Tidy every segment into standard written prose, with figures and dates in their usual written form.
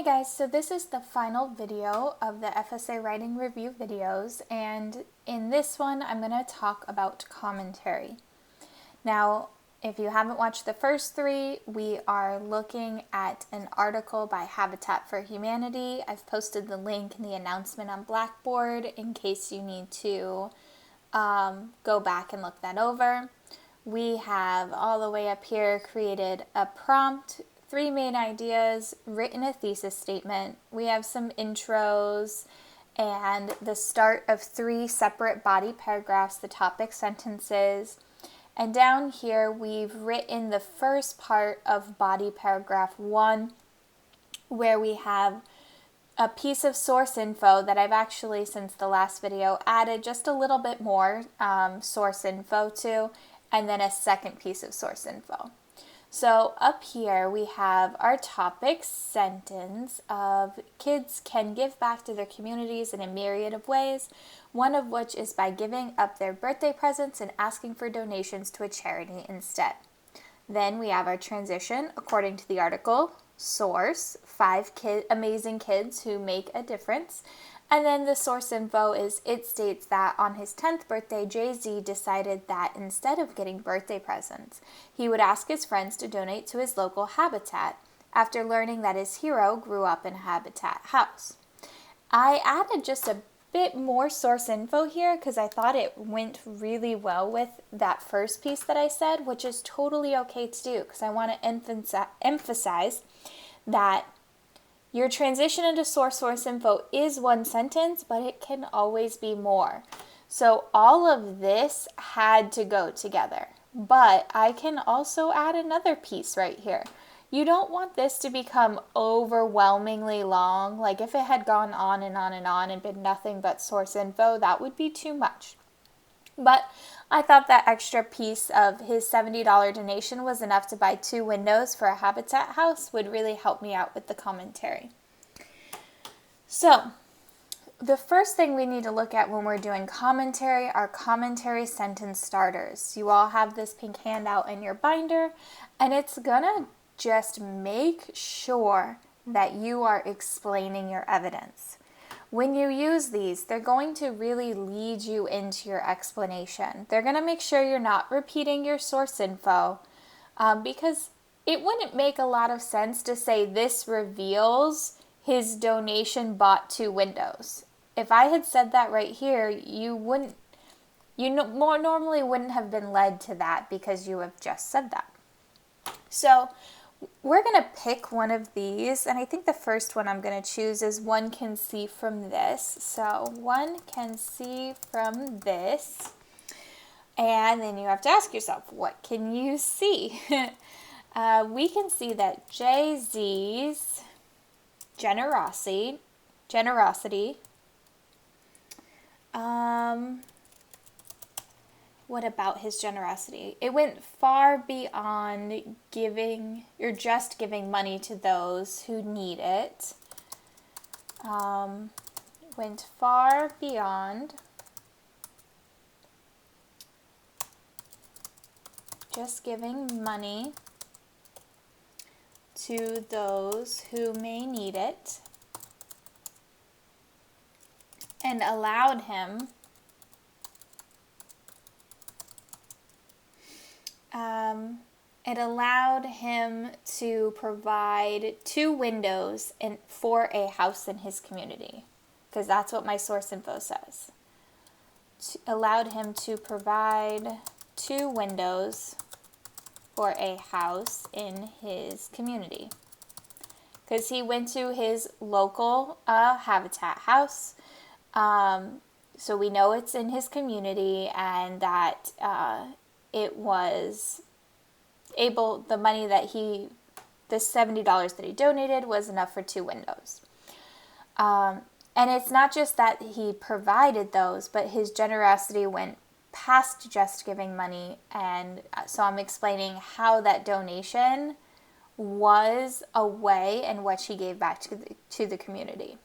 Hey guys, so this is the final video of the FSA writing review videos, and in this one I'm going to talk about commentary. Now, if you haven't watched the first three, we are looking at an article by Habitat for Humanity. I've posted the link in the announcement on Blackboard in case you need to go back and look that over. We have all the way up here created a prompt, 3 main ideas, written a thesis statement. We have some intros and the start of 3 separate body paragraphs, the topic sentences. And down here we've written the first part of body paragraph 1, where we have a piece of source info that I've actually, since the last video, added just a little bit more source info to, and then a second piece of source info. So up here we have our topic sentence of kids can give back to their communities in a myriad of ways, one of which is by giving up their birthday presents and asking for donations to a charity instead. Then we have our transition according to the article, source, 5 amazing kids who make a difference. And then the source info is, it states that on his 10th birthday, Jay-Z decided that instead of getting birthday presents, he would ask his friends to donate to his local Habitat after learning that his hero grew up in a Habitat house. I added just a bit more source info here because I thought it went really well with that first piece that I said, which is totally okay to do because I want to emphasize that your transition into source info is one sentence, but it can always be more. So all of this had to go together, but I can also add another piece right here. You don't want this to become overwhelmingly long. Like if it had gone on and on and on and been nothing but source info, that would be too much. But I thought that extra piece of his $70 donation was enough to buy 2 windows for a Habitat house would really help me out with the commentary. So, the first thing we need to look at when we're doing commentary are commentary sentence starters. You all have this pink handout in your binder, and it's gonna just make sure that you are explaining your evidence. When you use these, they're going to really lead you into your explanation. They're going to make sure you're not repeating your source info because it wouldn't make a lot of sense to say this reveals his donation bought 2 windows. If I had said that right here, you normally wouldn't have been led to that because you have just said that. So we're going to pick one of these, and I think the first one I'm going to choose is one can see from this. So one can see from this, and then you have to ask yourself, what can you see? We can see that Jay-Z's generosity, what about his generosity? It went far beyond just giving money to those who need it. Went far beyond just giving money to those who may need it, and allowed him to provide 2 windows for a house in his community, because that's what my source info says. Allowed him to provide 2 windows for a house in his community, because he went to his local Habitat house. So we know it's in his community, and that it was the money that the $70 that he donated was enough for 2 windows. And it's not just that he provided those, but his generosity went past just giving money. And so I'm explaining how that donation was a way in which he gave back to the community.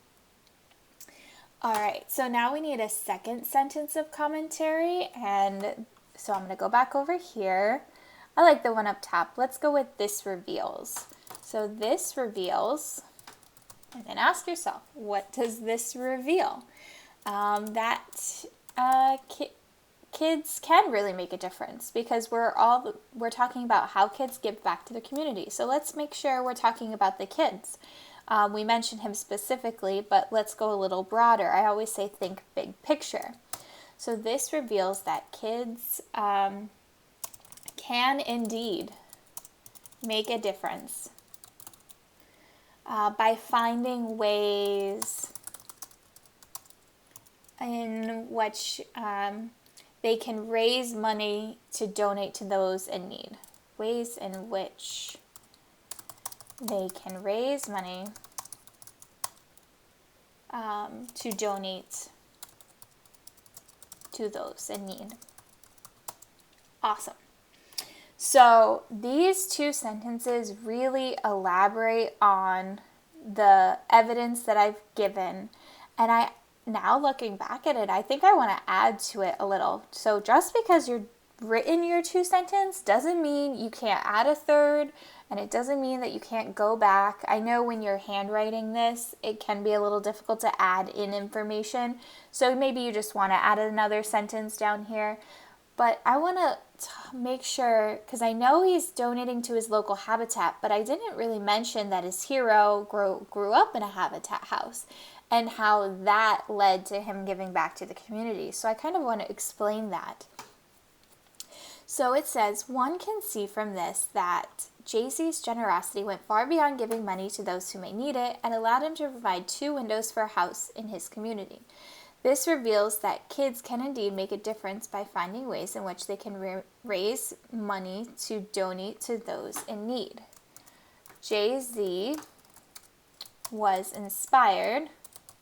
All right, so now we need a second sentence of commentary, and so I'm going to go back over here. I like the one up top. Let's go with this reveals. So this reveals And then ask yourself, what does this reveal? That kids can really make a difference, because we're talking about how kids give back to the community. So let's make sure we're talking about the kids. We mentioned him specifically, but let's go a little broader. I always say think big picture. So this reveals that kids can indeed make a difference by finding ways in which they can raise money to donate to those in need. Ways in which they can raise money to donate to those in need. Awesome. So these two sentences really elaborate on the evidence that I've given, and now looking back at it, I think I want to add to it a little. So just because you're written your 2-sentence doesn't mean you can't add a third, and it doesn't mean that you can't go back. I know when you're handwriting this, it can be a little difficult to add in information. So maybe you just want to add another sentence down here. But I want to make sure, because I know he's donating to his local habitat, but I didn't really mention that his hero grew up in a habitat house and how that led to him giving back to the community. So I kind of want to explain that. So it says, one can see from this that Jay-Z's generosity went far beyond giving money to those who may need it and allowed him to provide 2 windows for a house in his community. This reveals that kids can indeed make a difference by finding ways in which they can raise money to donate to those in need. Jay-Z was inspired,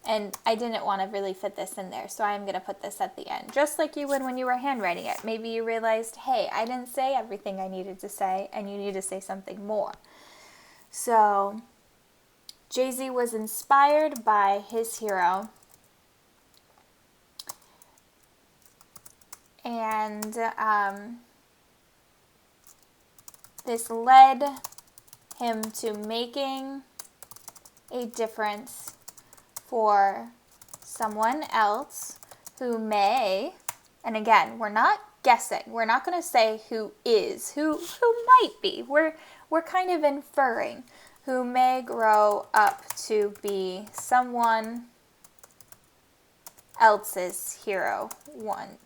and I didn't want to really fit this in there, so I'm going to put this at the end, just like you would when you were handwriting it. Maybe you realized, hey, I didn't say everything I needed to say, and you need to say something more. So Jay-Z was inspired by his hero, and this led him to making a difference for someone else who may, and again, we're not guessing. We're not going to say who is, who might be. We're kind of inferring who may grow up to be someone else's hero one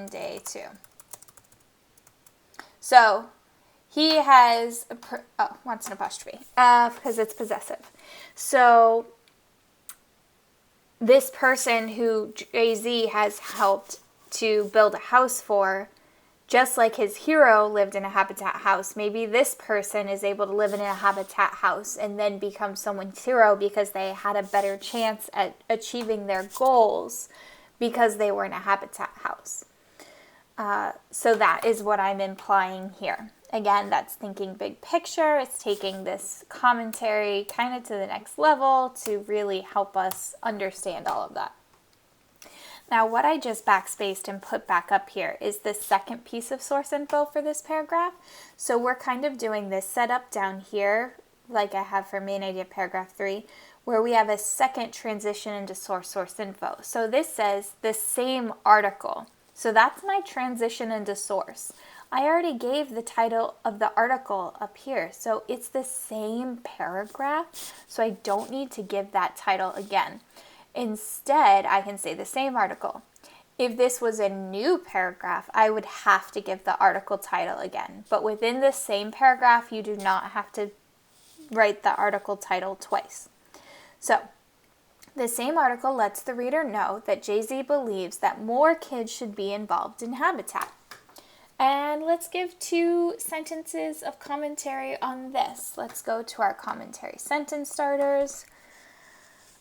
day too. So he has, wants an apostrophe, because it's possessive. So this person who Jay-Z has helped to build a house for, just like his hero lived in a habitat house, maybe this person is able to live in a habitat house and then become someone's hero because they had a better chance at achieving their goals because they were in a habitat house. So that is what I'm implying here. Again, that's thinking big picture. It's taking this commentary kind of to the next level to really help us understand all of that. Now, what I just backspaced and put back up here is the second piece of source info for this paragraph. So we're kind of doing this setup down here, like I have for main idea paragraph 3, where we have a second transition into source info. So this says the same article. So that's my transition into source. I already gave the title of the article up here, so it's the same paragraph, so I don't need to give that title again. Instead, I can say the same article. If this was a new paragraph, I would have to give the article title again, but within the same paragraph, you do not have to write the article title twice. So, the same article lets the reader know that Jay-Z believes that more kids should be involved in habitat. And let's give 2 sentences of commentary on this. Let's go to our commentary sentence starters.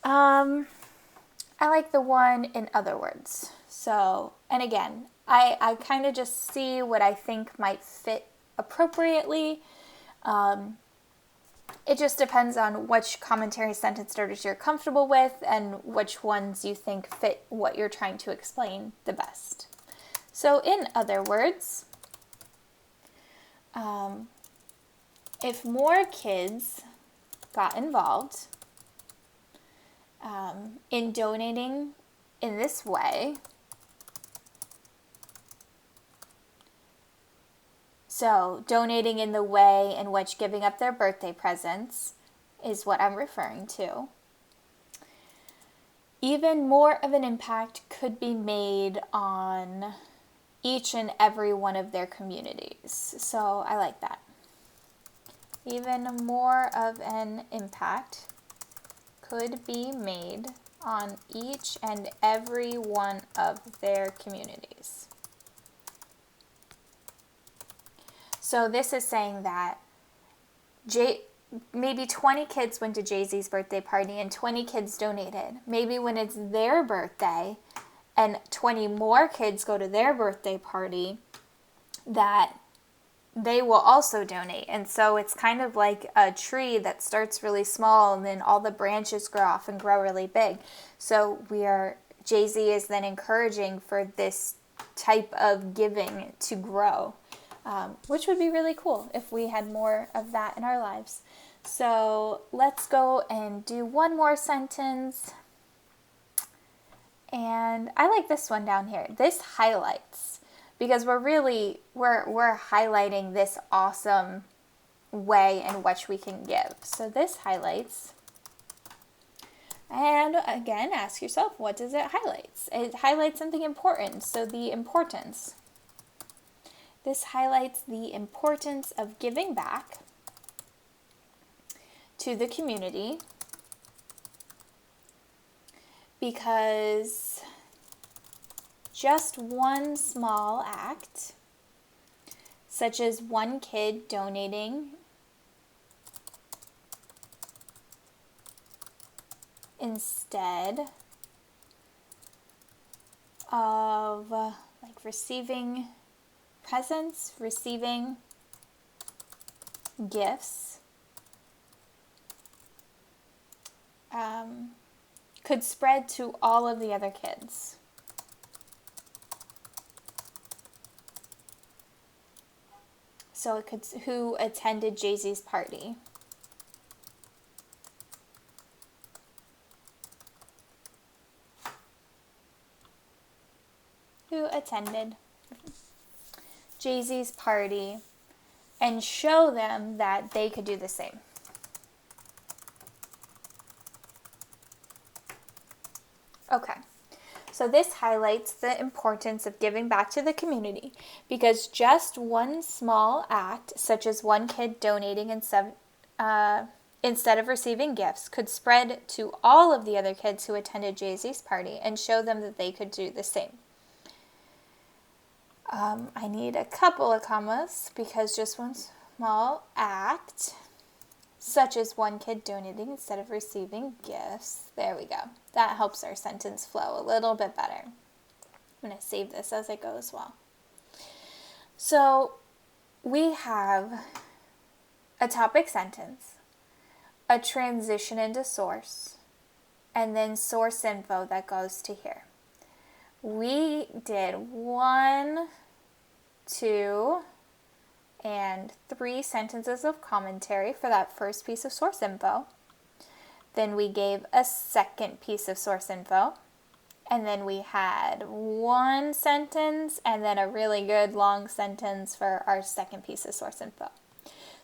I like the one in other words. So, and again, I kind of just see what I think might fit appropriately. It just depends on which commentary sentence starters you're comfortable with and which ones you think fit what you're trying to explain the best. So in other words, if more kids got involved in donating in this way, so donating in the way in which giving up their birthday presents is what I'm referring to, even more of an impact could be made on each and every one of their communities. So I like that. Even more of an impact could be made on each and every one of their communities. So this is saying that maybe 20 kids went to Jay-Z's birthday party and 20 kids donated. Maybe when it's their birthday and 20 more kids go to their birthday party, that they will also donate. And so it's kind of like a tree that starts really small and then all the branches grow off and grow really big. So Jay-Z is then encouraging for this type of giving to grow, which would be really cool if we had more of that in our lives. So let's go and do one more sentence. And I like this one down here. This highlights, because we're highlighting this awesome way in which we can give. So this highlights, and again, ask yourself, what does it highlight? It highlights something important. So the importance. This highlights the importance of giving back to the community, because just one small act, such as one kid donating instead of like receiving presents, receiving gifts, could spread to all of the other kids. So it could, who attended Jay-Z's party. Who attended Jay-Z's party, and show them that they could do the same. Okay, so this highlights the importance of giving back to the community, because just one small act, such as one kid donating instead of receiving gifts, could spread to all of the other kids who attended Jay-Z's party and show them that they could do the same. I need a couple of commas, because just one small act, such as one kid donating instead of receiving gifts. There we go. That helps our sentence flow a little bit better. I'm going to save this as I go as well. So we have a topic sentence, a transition into source, and then source info that goes to here. We did 1, 2, and 3 sentences of commentary for that first piece of source info. Then we gave a second piece of source info. And then we had 1 sentence and then a really good long sentence for our second piece of source info.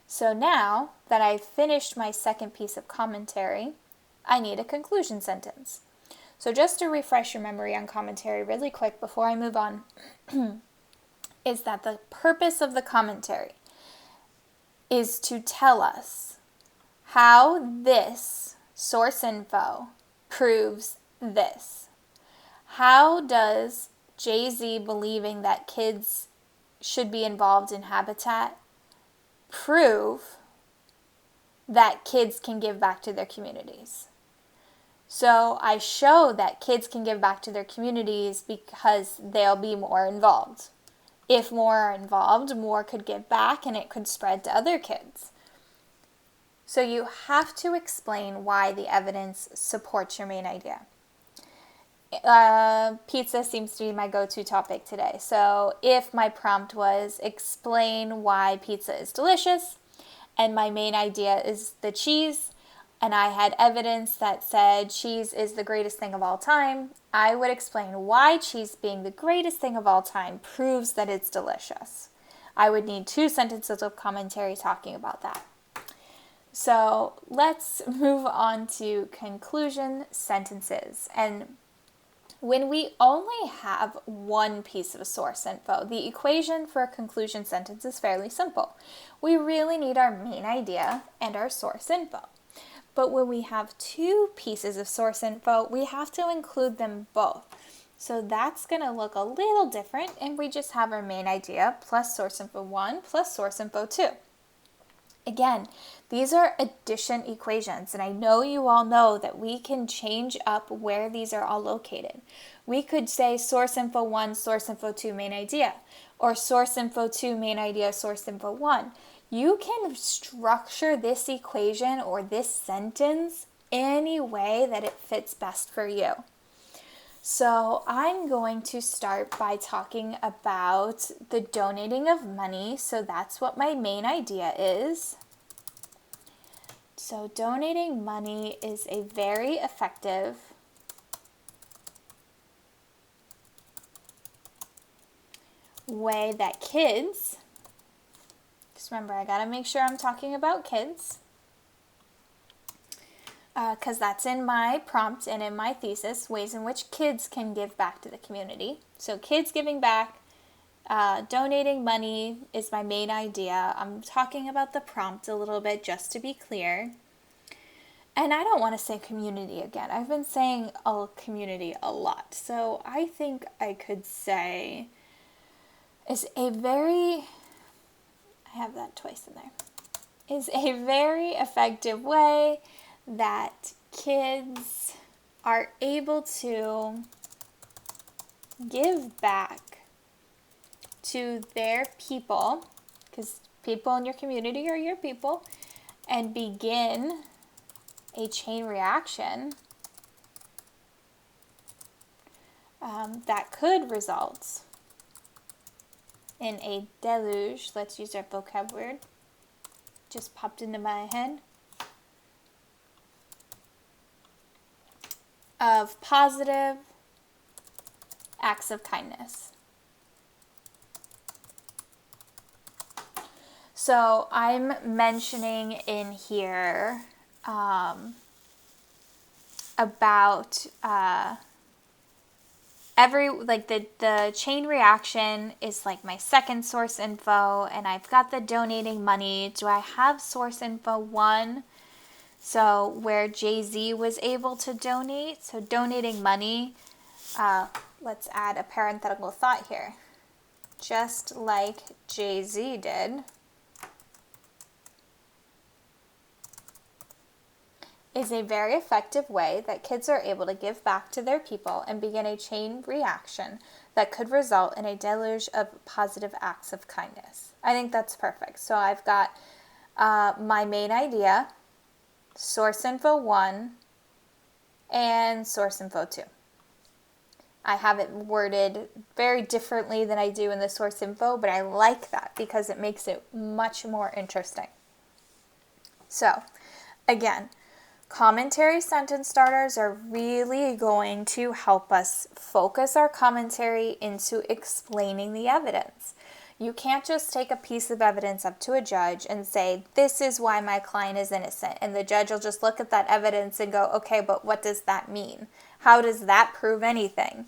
So now that I've finished my second piece of commentary, I need a conclusion sentence. So just to refresh your memory on commentary really quick before I move on, is that the purpose of the commentary is to tell us how this source info proves this. How does Jay-Z believing that kids should be involved in habitat prove that kids can give back to their communities? So I show that kids can give back to their communities because they'll be more involved. If more are involved, more could give back and it could spread to other kids. So you have to explain why the evidence supports your main idea. Pizza seems to be my go-to topic today. So if my prompt was explain why pizza is delicious, and my main idea is the cheese, and I had evidence that said cheese is the greatest thing of all time, I would explain why cheese being the greatest thing of all time proves that it's delicious. I would need 2 sentences of commentary talking about that. So let's move on to conclusion sentences. And when we only have one piece of source info, the equation for a conclusion sentence is fairly simple. We really need our main idea and our source info. But when we have 2 pieces of source info, we have to include them both. So that's going to look a little different, and we just have our main idea plus source info 1 plus source info 2. Again, these are addition equations, and I know you all know that we can change up where these are all located. We could say source info 1, source info 2, main idea, or source info 2, main idea, source info 1. You can structure this equation or this sentence any way that it fits best for you. So I'm going to start by talking about the donating of money. So that's what my main idea is. So donating money is a very effective way that kids, just remember I gotta make sure I'm talking about kids, because that's in my prompt and in my thesis, ways in which kids can give back to the community. So kids giving back, donating money is my main idea. I'm talking about the prompt a little bit just to be clear. And I don't want to say community again. I've been saying community a lot. So I think I could say is a very, I have that twice in there, is a very effective way that kids are able to give back to their people, because people in your community are your people, and begin a chain reaction that could result in a deluge. Let's use our vocab word. Just popped into my head. Of positive acts of kindness. So I'm mentioning in here about the chain reaction is like my second source info, and I've got the donating money. Do I have source info 1? So where Jay-Z was able to donate, so donating money, let's add a parenthetical thought here. Just like Jay-Z did, is a very effective way that kids are able to give back to their people and begin a chain reaction that could result in a deluge of positive acts of kindness. I think that's perfect. So I've got my main idea, source info 1, and source info 2. I have it worded very differently than I do in the source info, but I like that because it makes it much more interesting. So, again, commentary sentence starters are really going to help us focus our commentary into explaining the evidence. You can't just take a piece of evidence up to a judge and say, this is why my client is innocent. And the judge will just look at that evidence and go, okay, but what does that mean? How does that prove anything?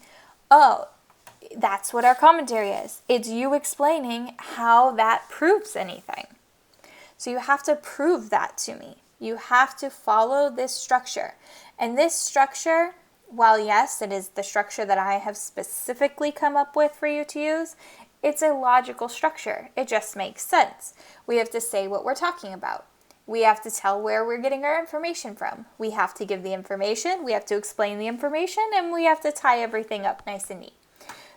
Oh, that's what our commentary is. It's you explaining how that proves anything. So you have to prove that to me. You have to follow this structure. And this structure, while yes, it is the structure that I have specifically come up with for you to use, it's a logical structure. It just makes sense. We have to say what we're talking about. We have to tell where we're getting our information from. We have to give the information, we have to explain the information, and we have to tie everything up nice and neat.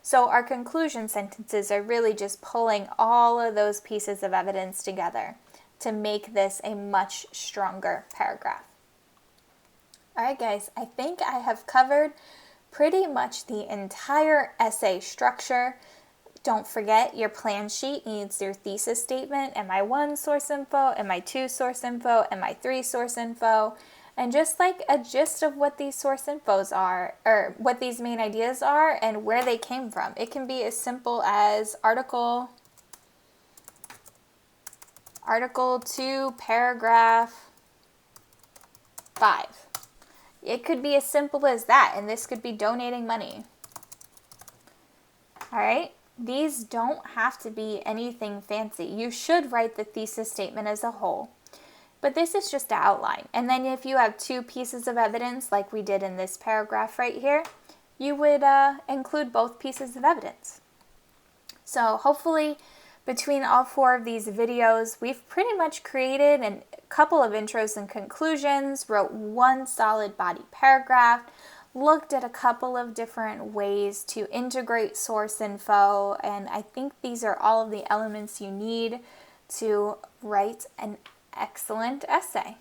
So our conclusion sentences are really just pulling all of those pieces of evidence together to make this a much stronger paragraph. All right, guys, I think I have covered pretty much the entire essay structure. don't forget your plan sheet needs your thesis statement, MI1 source info, MI2 source info, MI3 source info, and just like a gist of what these source infos are, or what these main ideas are and where they came from. It can be as simple as article 2, paragraph 5. It could be as simple as that, and this could be donating money. All right, these don't have to be anything fancy. You should write the thesis statement as a whole, but this is just an outline. And then if you have 2 pieces of evidence, like we did in this paragraph right here, you would include both pieces of evidence. So hopefully, between all 4 of these videos, we've pretty much created a couple of intros and conclusions, wrote 1 solid body paragraph, looked at a couple of different ways to integrate source info, and I think these are all of the elements you need to write an excellent essay.